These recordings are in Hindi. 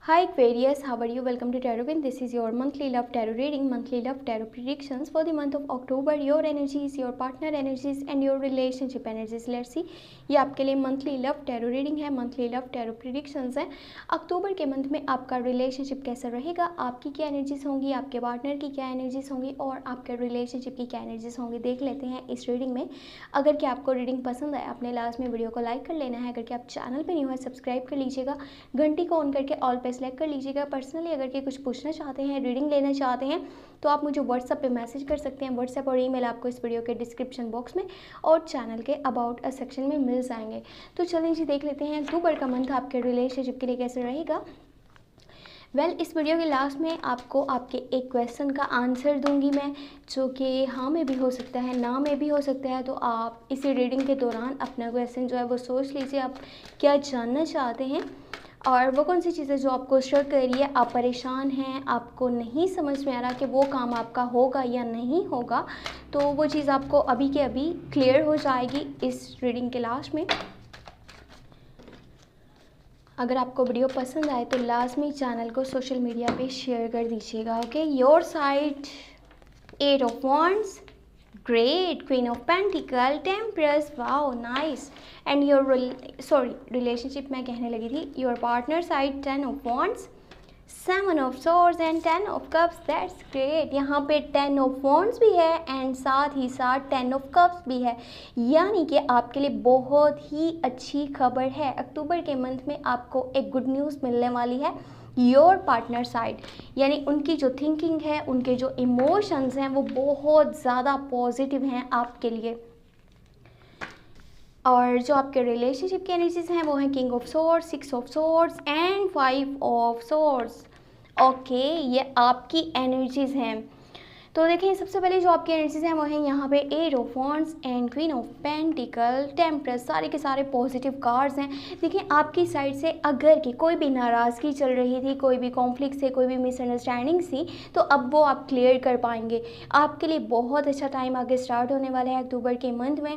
Hi Aquarius, how are you? Welcome to Tarot. This is your monthly love tarot reading, monthly love tarot predictions for the month of October. Your energies, your partner energies and your relationship energies. Let's see. ये आपके लिए मंथली लव टैरो रीडिंग है, मंथली लव टैरो प्रेडिक्शंस है। अक्टूबर के मंथ में आपका रिलेशनशिप कैसा रहेगा, आपकी क्या एनर्जीज होंगी, आपके पार्टनर की क्या एनर्जीज होंगी और आपके रिलेशनशिप की क्या एनर्जीज होंगी, देख लेते हैं इस रीडिंग में। अगर कि आपको रीडिंग पसंद आए अपने लास्ट में वीडियो को लाइक कर लेना है। अगर कि आप चैनल पर न्यू है सब्सक्राइब कर लीजिएगा, घंटी को ऑन करके ऑल पे सेलेक्ट कर लीजिएगा। पर्सनली अगर कि कुछ पूछना चाहते हैं, रीडिंग लेना चाहते हैं तो आप मुझे व्हाट्सएप पे मैसेज कर सकते हैं। व्हाट्सएप और ईमेल आपको इस वीडियो के डिस्क्रिप्शन बॉक्स में और चैनल के अबाउट अ सेक्शन में मिल जाएंगे। तो चलिए जी देख लेते हैं अक्टूबर का मंथ आपके रिलेशनशिप के लिए कैसे रहेगा। इस वीडियो के लास्ट में आपको आपके एक क्वेश्चन का आंसर दूंगी मैं, जो कि हाँ में भी हो सकता है, ना में भी हो सकता है। तो आप इसी रीडिंग के दौरान अपना क्वेश्चन जो है वो सोच लीजिए, आप क्या जानना चाहते हैं और वो कौन सी चीज़ें जो आपको स्ट्रक कर रही है, आप परेशान हैं, आपको नहीं समझ में आ रहा कि वो काम आपका होगा या नहीं होगा। तो वो चीज़ आपको अभी के अभी क्लियर हो जाएगी इस रीडिंग के लास्ट में। अगर आपको वीडियो पसंद आए तो लास्ट में चैनल को सोशल मीडिया पे शेयर कर दीजिएगा। Okay, your side 8 of wands, great, Queen of Pentacle, Temperance, wow, nice, and your relationship में कहने लगी थी, your partner side 10 of wands, 7 of swords and 10 of cups, that's great। यहाँ पे 10 of wands भी है एंड साथ ही साथ 10 of cups भी है, यानी कि आपके लिए बहुत ही अच्छी खबर है। अक्टूबर के मंथ में आपको एक गुड न्यूज़ मिलने वाली है योर पार्टनर साइड, यानी उनकी जो थिंकिंग है, उनके जो इमोशंस हैं वो बहुत ज़्यादा पॉजिटिव हैं आपके लिए। और जो आपके रिलेशनशिप की एनर्जीज हैं वो हैं king of swords, 6 of swords and 5 of swords. Okay, ये आपकी एनर्जीज हैं। तो देखिए सबसे पहले जो आपकी एनर्जीज हैं वो हैं यहाँ पे 8 of wands and queen of pentacle, temperance, सारे के सारे पॉजिटिव कार्ड्स हैं। देखिए आपकी साइड से अगर कि कोई भी नाराज़गी चल रही थी, कोई भी कॉन्फ्लिक्ट से, कोई भी मिसअंडरस्टैंडिंग थी, तो अब वो आप क्लियर कर पाएंगे। आपके लिए बहुत अच्छा टाइम आगे स्टार्ट होने वाला है अक्टूबर के मंथ में।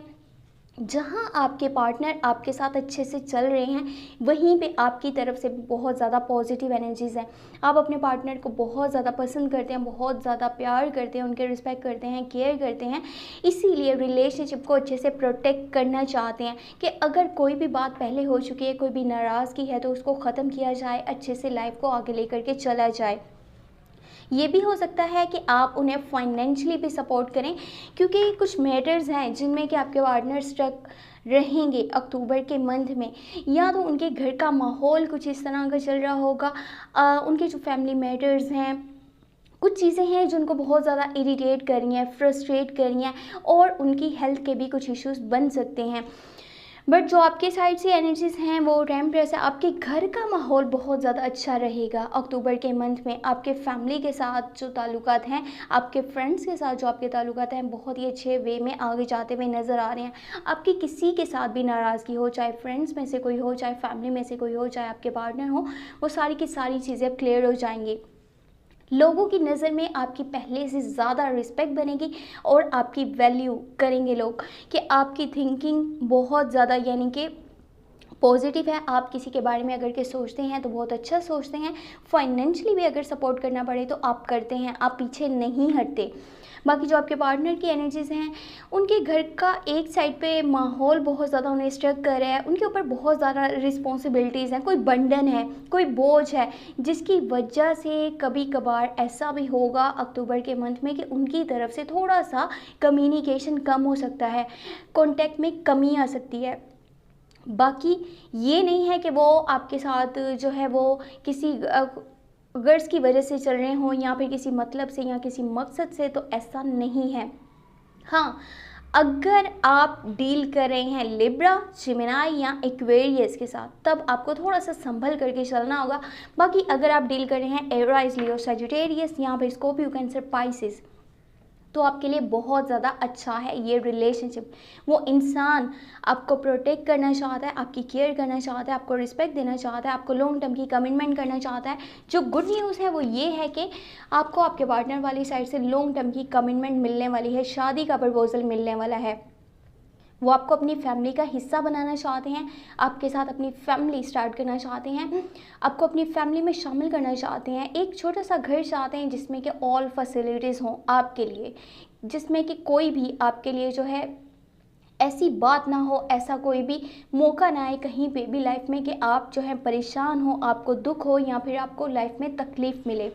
जहाँ आपके पार्टनर आपके साथ अच्छे से चल रहे हैं वहीं पे आपकी तरफ से बहुत ज़्यादा पॉजिटिव एनर्जीज़ हैं। आप अपने पार्टनर को बहुत ज़्यादा पसंद करते हैं, बहुत ज़्यादा प्यार करते हैं, उनके रिस्पेक्ट करते हैं, केयर करते हैं, इसीलिए रिलेशनशिप को अच्छे से प्रोटेक्ट करना चाहते हैं कि अगर कोई भी बात पहले हो चुकी है, कोई भी नाराज़गी है तो उसको ख़त्म किया जाए, अच्छे से लाइफ को आगे लेकर के चला जाए। ये भी हो सकता है कि आप उन्हें फाइनेंशियली भी सपोर्ट करें, क्योंकि कुछ मैटर्स हैं जिनमें कि आपके पार्टनर स्ट्रक रहेंगे अक्टूबर के मंथ में। या तो उनके घर का माहौल कुछ इस तरह का चल रहा होगा, उनके जो फैमिली मैटर्स हैं, कुछ चीज़ें हैं जो उनको बहुत ज़्यादा इरिटेट कर रही हैं, फ्रस्ट्रेट कर रही हैं और उनकी हेल्थ के भी कुछ इश्यूज बन सकते हैं। बट जो आपके साइड से एनर्जीज हैं वो टेम्परेंस है। आपके घर का माहौल बहुत ज़्यादा अच्छा रहेगा अक्टूबर के मंथ में। आपके फैमिली के साथ जो ताल्लुकात हैं, आपके फ्रेंड्स के साथ जो आपके ताल्लुकात हैं, बहुत ही अच्छे वे में आगे जाते हुए नज़र आ रहे हैं। आपकी किसी के साथ भी नाराज़गी हो, चाहे फ्रेंड्स में से कोई हो, चाहे फैमिली में से कोई हो, चाहे आपके पार्टनर हो, वो सारी की सारी चीज़ें अब क्लियर हो जाएंगी। लोगों की नज़र में आपकी पहले से ज़्यादा रिस्पेक्ट बनेगी और आपकी वैल्यू करेंगे लोग कि आपकी थिंकिंग बहुत ज़्यादा यानी कि पॉजिटिव है। आप किसी के बारे में अगर के सोचते हैं तो बहुत अच्छा सोचते हैं। फाइनेंशियली भी अगर सपोर्ट करना पड़े तो आप करते हैं, आप पीछे नहीं हटते। बाकी जो आपके पार्टनर की एनर्जीज़ हैं, उनके घर का एक साइड पे माहौल बहुत ज़्यादा उन्हें स्ट्रक कर रहा है, उनके ऊपर बहुत ज़्यादा रिस्पॉन्सिबिलिटीज़ हैं, कोई बंडन है, कोई बोझ है, जिसकी वजह से कभी कभार ऐसा भी होगा अक्टूबर के मंथ में कि उनकी तरफ से थोड़ा सा कम्युनिकेशन कम हो सकता है, कॉन्टैक्ट में कमी आ सकती है। बाकी ये नहीं है कि वो आपके साथ जो है वो किसी गर्ल्स की वजह से चल रहे हों या फिर किसी मतलब से या किसी मकसद से, तो ऐसा नहीं है। हाँ, अगर आप डील कर रहे हैं लिब्रा, जेमिनी या एक्वेरियस के साथ, तब आपको थोड़ा सा संभल करके चलना होगा। बाकी अगर आप डील कर रहे हैं एराइज, लियो, सजिटेरियस या फिर स्कॉर्पियो, कैंसर, पाइसिस, तो आपके लिए बहुत ज़्यादा अच्छा है ये रिलेशनशिप। वो इंसान आपको प्रोटेक्ट करना चाहता है, आपकी केयर करना चाहता है, आपको रिस्पेक्ट देना चाहता है, आपको लॉन्ग टर्म की कमिटमेंट करना चाहता है। जो गुड न्यूज़ है वो ये है कि आपको आपके पार्टनर वाली साइड से लॉन्ग टर्म की कमिटमेंट मिलने वाली है, शादी का प्रपोजल मिलने वाला है। वो आपको अपनी फैमिली का हिस्सा बनाना चाहते हैं, आपके साथ अपनी फैमिली स्टार्ट करना चाहते हैं, आपको अपनी फैमिली में शामिल करना चाहते हैं। एक छोटा सा घर चाहते हैं जिसमें कि ऑल फैसिलिटीज़ हों आपके लिए, जिसमें कि कोई भी आपके लिए जो है ऐसी बात ना हो, ऐसा कोई भी मौका ना आए कहीं पे भी लाइफ में कि आप जो है परेशान हो, आपको दुख हो या फिर आपको लाइफ में तकलीफ़ मिले।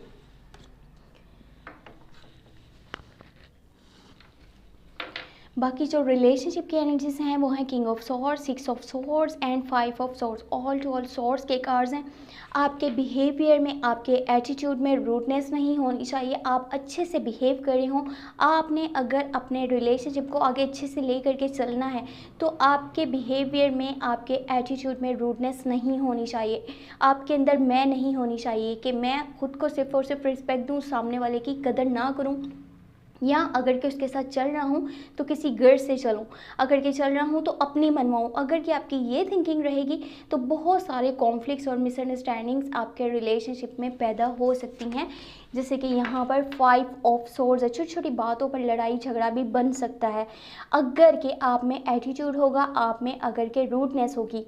बाकी जो रिलेशनशिप की एनर्जीज हैं वो हैं king of swords, 6 of swords and 5 of swords. All to all swords के कार्ड्स हैं। आपके बिहेवियर में, आपके एटीट्यूड में रूडनेस नहीं होनी चाहिए, आप अच्छे से बिहेव कर रहे हो। आपने अगर अपने रिलेशनशिप को आगे अच्छे से ले करके चलना है तो आपके बिहेवियर में, आपके एटीट्यूड में रूडनेस नहीं होनी चाहिए। आपके अंदर मैं नहीं होनी चाहिए कि मैं खुद को सिर्फ और सिर्फ रिस्पेक्ट दूँ, सामने वाले की कदर ना करूँ, या अगर कि उसके साथ चल रहा हूँ तो किसी गर्ज से चलूँ, अगर कि चल रहा हूँ तो अपनी मनवाऊँ। अगर कि आपकी ये थिंकिंग रहेगी तो बहुत सारे कॉन्फ्लिक्ट्स और मिसअंडरस्टैंडिंग्स आपके रिलेशनशिप में पैदा हो सकती हैं। जैसे कि यहाँ पर 5 ऑफ सोर्ड्स है, छोटी छोटी बातों पर लड़ाई झगड़ा भी बन सकता है। अगर कि आप में एटीट्यूड होगा, आप में अगर के रूडनेस होगी,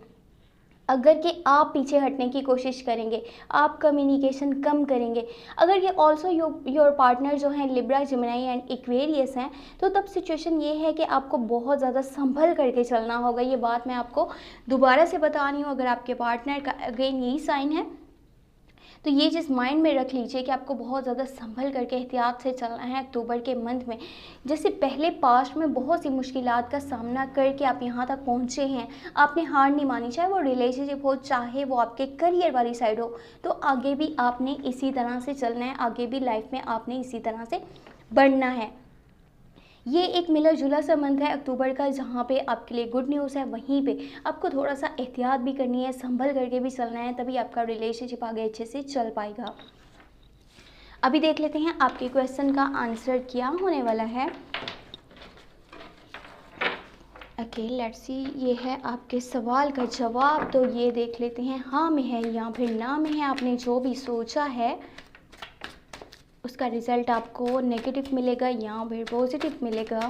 अगर कि आप पीछे हटने की कोशिश करेंगे, आप कम्युनिकेशन कम करेंगे, अगर ये ऑल्सो योर पार्टनर जो हैं लिब्रा, जेमिनी एंड एक्वेरियस हैं, तो तब सिचुएशन ये है कि आपको बहुत ज़्यादा संभल करके चलना होगा। ये बात मैं आपको दोबारा से बता रही हूँ। अगर आपके पार्टनर का अगेन यही साइन है तो ये चीज़ माइंड में रख लीजिए कि आपको बहुत ज़्यादा संभल करके एहतियात से चलना है अक्टूबर के मंथ में। जैसे पहले पास्ट में बहुत सी मुश्किलात का सामना करके आप यहाँ तक पहुँचे हैं, आपने हार नहीं मानी, चाहे वो रिलेशनशिप हो, चाहे वो आपके करियर वाली साइड हो, तो आगे भी आपने इसी तरह से चलना है, आगे भी लाइफ में आपने इसी तरह से बढ़ना है। ये एक मिला जुला सा मंथ है अक्टूबर का, जहाँ पे आपके लिए गुड न्यूज़ है। वहीं पे आपको थोड़ा सा एहतियात भी करनी है, संभल करके भी चलना है, तभी आपका रिलेशनशिप आगे अच्छे से चल पाएगा। अभी देख लेते हैं आपके क्वेश्चन का आंसर क्या होने वाला है। ओके लेट्स सी, ये है आपके सवाल का जवाब। तो ये देख लेते हैं, हाँ में है या फिर ना में है। आपने जो भी सोचा है उसका रिज़ल्ट आपको नेगेटिव मिलेगा या फिर पॉजिटिव मिलेगा।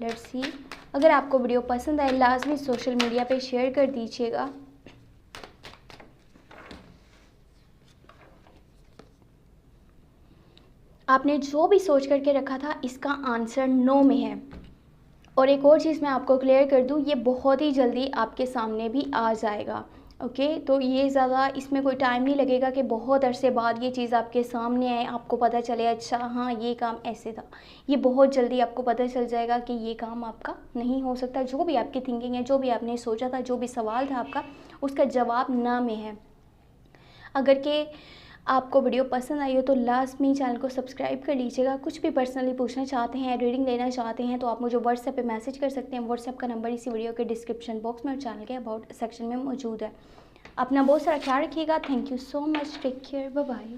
लेट्स सी, अगर आपको वीडियो पसंद आए लाजमी सोशल मीडिया पे शेयर कर दीजिएगा। आपने जो भी सोच करके रखा था इसका आंसर नो में है। और एक और चीज़ मैं आपको क्लियर कर दूं, ये बहुत ही जल्दी आपके सामने भी आ जाएगा। ओके तो ये ज़्यादा इसमें कोई टाइम नहीं लगेगा कि बहुत अरसे बाद ये चीज़ आपके सामने आए, आपको पता चले अच्छा हाँ ये काम ऐसे था। ये बहुत जल्दी आपको पता चल जाएगा कि ये काम आपका नहीं हो सकता। जो भी आपकी थिंकिंग है, जो भी आपने सोचा था, जो भी सवाल था आपका, उसका जवाब ना में है। अगर के आपको वीडियो पसंद आई हो तो लाजमी चैनल को सब्सक्राइब कर लीजिएगा। कुछ भी पर्सनली पूछना चाहते हैं, रीडिंग लेना चाहते हैं तो आप मुझे व्हाट्सएप पे मैसेज कर सकते हैं। व्हाट्सएप का नंबर इसी वीडियो के डिस्क्रिप्शन बॉक्स में और चैनल के अबाउट सेक्शन में मौजूद है। अपना बहुत सारा ख्याल रखिएगा। Thank you so much, take care, bye bye.